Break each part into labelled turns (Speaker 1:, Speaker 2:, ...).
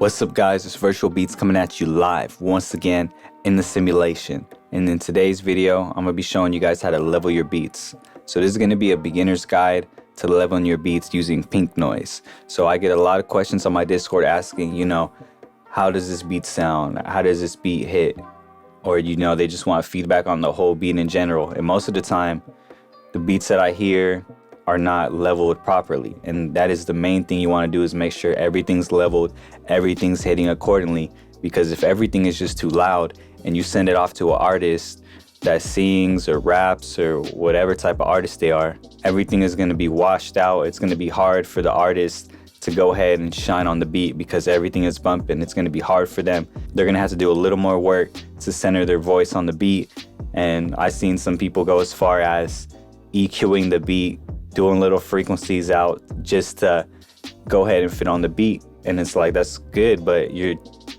Speaker 1: What's up guys, it's Virtual Beats coming at you live once again in the simulation. And in today's video, I'm going to be showing you guys how to level your beats. So this is going to be a beginner's guide to leveling your beats using pink noise. So I get a lot of questions on my Discord asking, how does this beat sound? How does this beat hit? Or, they just want feedback on the whole beat in general. And most of the time, the beats that I hear are not leveled properly, and that is the main thing you want to do, is make sure everything's leveled, everything's hitting accordingly. Because if everything is just too loud and you send it off to an artist that sings or raps or whatever type of artist they are, everything is going to be washed out. It's going to be hard for the artist to go ahead and shine on the beat because everything is bumping. It's going to be hard for them. They're going to have to do a little more work to center their voice on the beat. And I've seen some people go as far as EQing the beat, doing little frequencies out just to go ahead and fit on the beat. And it's like, that's good, but you're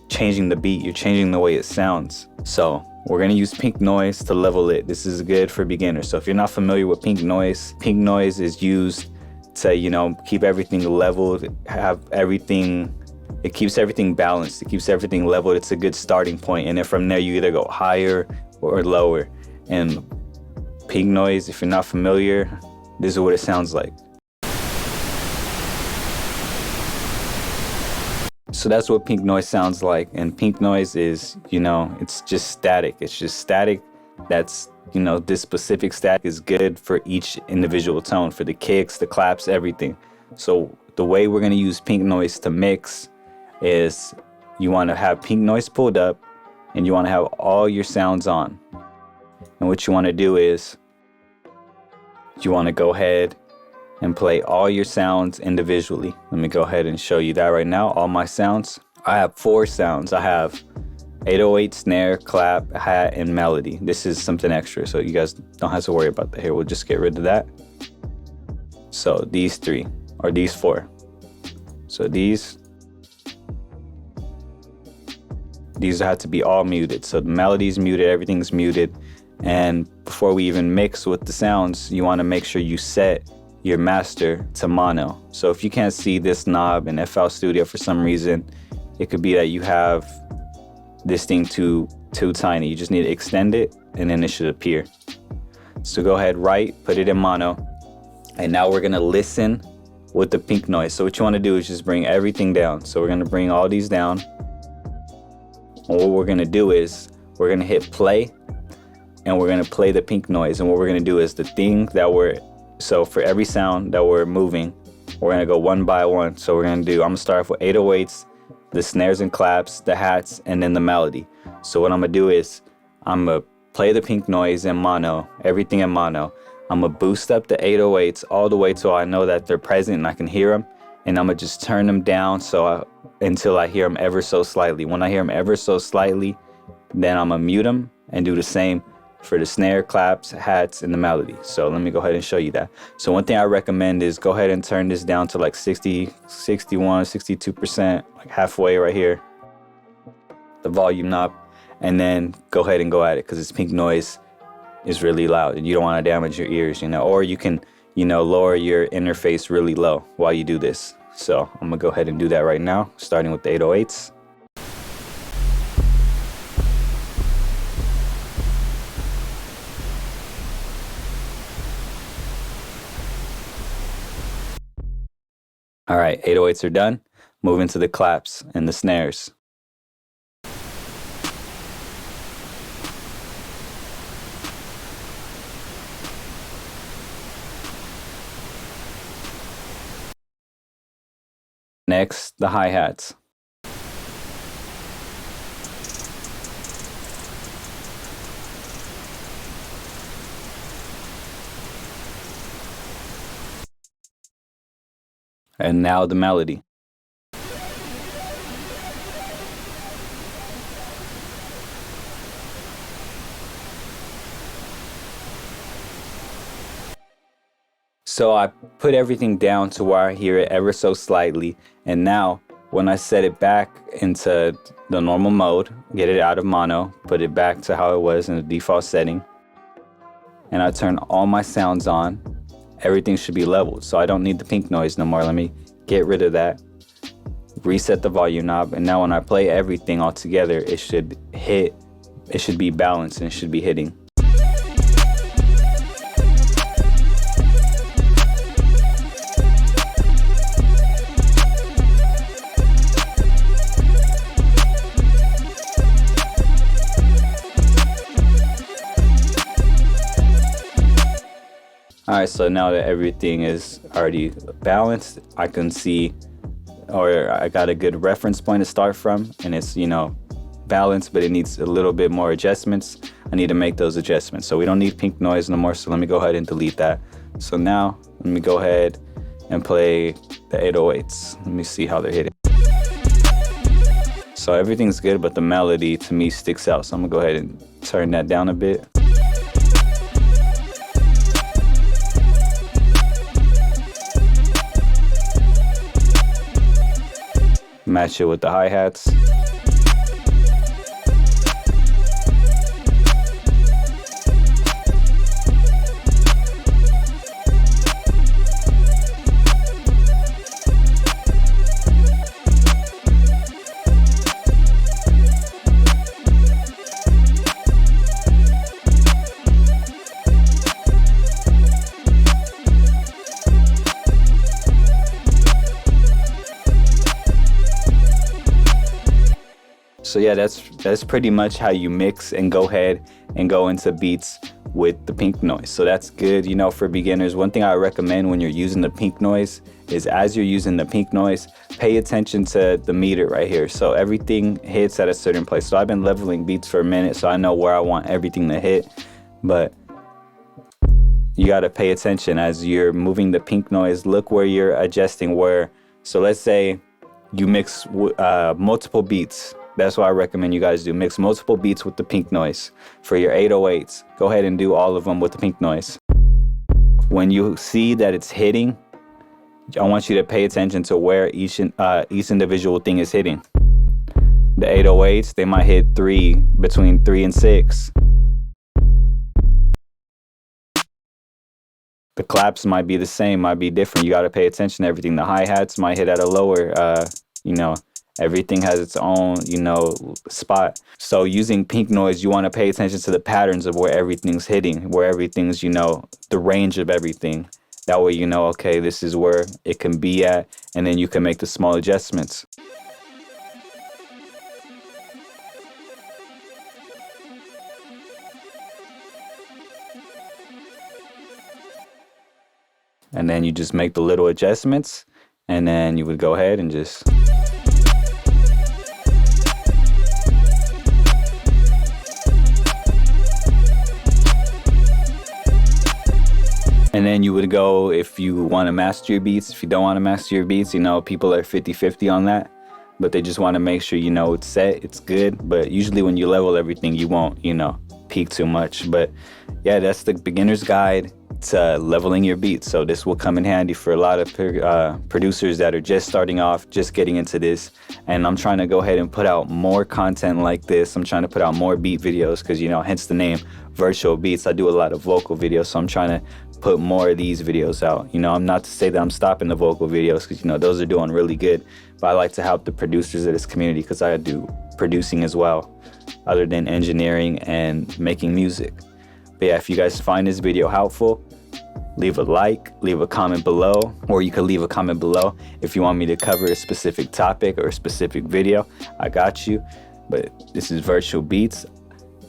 Speaker 1: changing the beat, you're changing the way it sounds. So we're gonna use pink noise to level it. This is good for beginners. So if you're not familiar with pink noise is used to, keep everything leveled, it keeps everything balanced, it keeps everything leveled. It's a good starting point. And then from there, you either go higher or lower. And pink noise, if you're not familiar, this is what it sounds like. So that's what pink noise sounds like. And pink noise is, it's just static. It's just static. That's, this specific static is good for each individual tone, for the kicks, the claps, everything. So the way we're going to use pink noise to mix is you want to have pink noise pulled up and you want to have all your sounds on. And what you want to do is you want to go ahead and play all your sounds individually. Let me go ahead and show you that right now. All my sounds, I have 4 sounds. I have 808, snare, clap, hat, and melody. This is something extra, so you guys don't have to worry about that here. We'll just get rid of that. So these 3, or these 4. So these have to be all muted. So the melody's muted, everything's muted. And before we even mix with the sounds, you want to make sure you set your master to mono. So if you can't see this knob in FL Studio for some reason, it could be that you have this thing too tiny. You just need to extend it and then it should appear. So go ahead, put it in mono. And now we're gonna listen with the pink noise. So what you want to do is just bring everything down. So we're gonna bring all these down. And what we're gonna do is we're gonna hit play and we're gonna play the pink noise. And what we're gonna do is so for every sound that we're moving, we're gonna go one by one. So I'm gonna start off with 808s, the snares and claps, the hats, and then the melody. So what I'm gonna do is I'm gonna play the pink noise in mono, everything in mono. I'm gonna boost up the 808s all the way till I know that they're present and I can hear them. And I'm gonna just turn them down until I hear them ever so slightly. When I hear them ever so slightly, then I'm gonna mute them and do the same for the snare, claps, hats, and the melody. So let me go ahead and show you that. So one thing I recommend is go ahead and turn this down to like 60, 61, 62%, like halfway right here, the volume knob, and then go ahead and go at it because this pink noise is really loud and you don't want to damage your ears, or you can, lower your interface really low while you do this. So I'm gonna go ahead and do that right now, starting with the 808s. All right, 808s are done. Move into the claps and the snares. Next, the hi-hats. And now the melody. So I put everything down to where I hear it ever so slightly. And now when I set it back into the normal mode, get it out of mono, put it back to how it was in the default setting, and I turn all my sounds on, everything should be leveled. So I don't need the pink noise no more. Let me get rid of that. reset the volume knob, and now when I play everything all together, it should be balanced and it should be hitting. Alright, so now that everything is already balanced, I can see, or I got a good reference point to start from, and it's, you know, balanced, but it needs a little bit more adjustments. I need to make those adjustments. So we don't need pink noise no more, so let me go ahead and delete that. So now, let me go ahead and play the 808s. Let me see how they're hitting. So everything's good, but the melody to me sticks out. So I'm gonna go ahead and turn that down a bit. Match it with the hi-hats. So yeah, that's pretty much how you mix and go ahead and go into beats with the pink noise. So that's good, you know, for beginners. One thing I recommend when you're using the pink noise is, as you're using the pink noise, pay attention to the meter right here. So everything hits at a certain place. So I've been leveling beats for a minute, so I know where I want everything to hit, but you got to pay attention as you're moving the pink noise. Look where you're adjusting where. So let's say you mix multiple beats. That's what I recommend you guys do. Mix multiple beats with the pink noise. For your 808s, go ahead and do all of them with the pink noise. When you see that it's hitting, I want you to pay attention to where each individual thing is hitting. The 808s, they might hit between 3 and 6. The claps might be the same, might be different. You got to pay attention to everything. The hi-hats might hit at a lower, you know, everything has its own, you know, spot. So using pink noise, you want to pay attention to the patterns of where everything's hitting, where everything's, you know, the range of everything. That way, you know, okay, this is where it can be at, and then you can make the small adjustments. And then you just make the little adjustments, and then you would go ahead and just... And then you would go, if you want to master your beats. If you don't want to master your beats, you know, people are 50-50 on that. But they just want to make sure, you know, it's set, it's good. But usually when you level everything, you won't, you know, peak too much. But yeah, that's the beginner's guide to leveling your beats. So this will come in handy for a lot of producers that are just starting off, just getting into this. And I'm trying to go ahead and put out more content like this. I'm trying to put out more beat videos because, you know, hence the name Virtual Beats. I do a lot of vocal videos, so I'm trying to put more of these videos out. You know, I'm not to say that I'm stopping the vocal videos, because, you know, those are doing really good, but I like to help the producers of this community because I do producing as well, other than engineering and making music. But yeah, if you guys find this video helpful, leave a like, leave a comment below, or you could leave a comment below if you want me to cover a specific topic or a specific video. I got you. But this is Virtual Beats.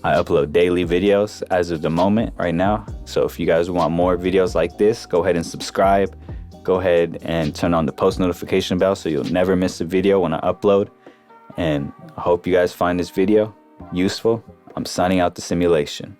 Speaker 1: I upload daily videos as of the moment right now. So if you guys want more videos like this, go ahead and subscribe. Go ahead and turn on the post notification bell so you'll never miss a video when I upload. And I hope you guys find this video useful. I'm signing out the simulation.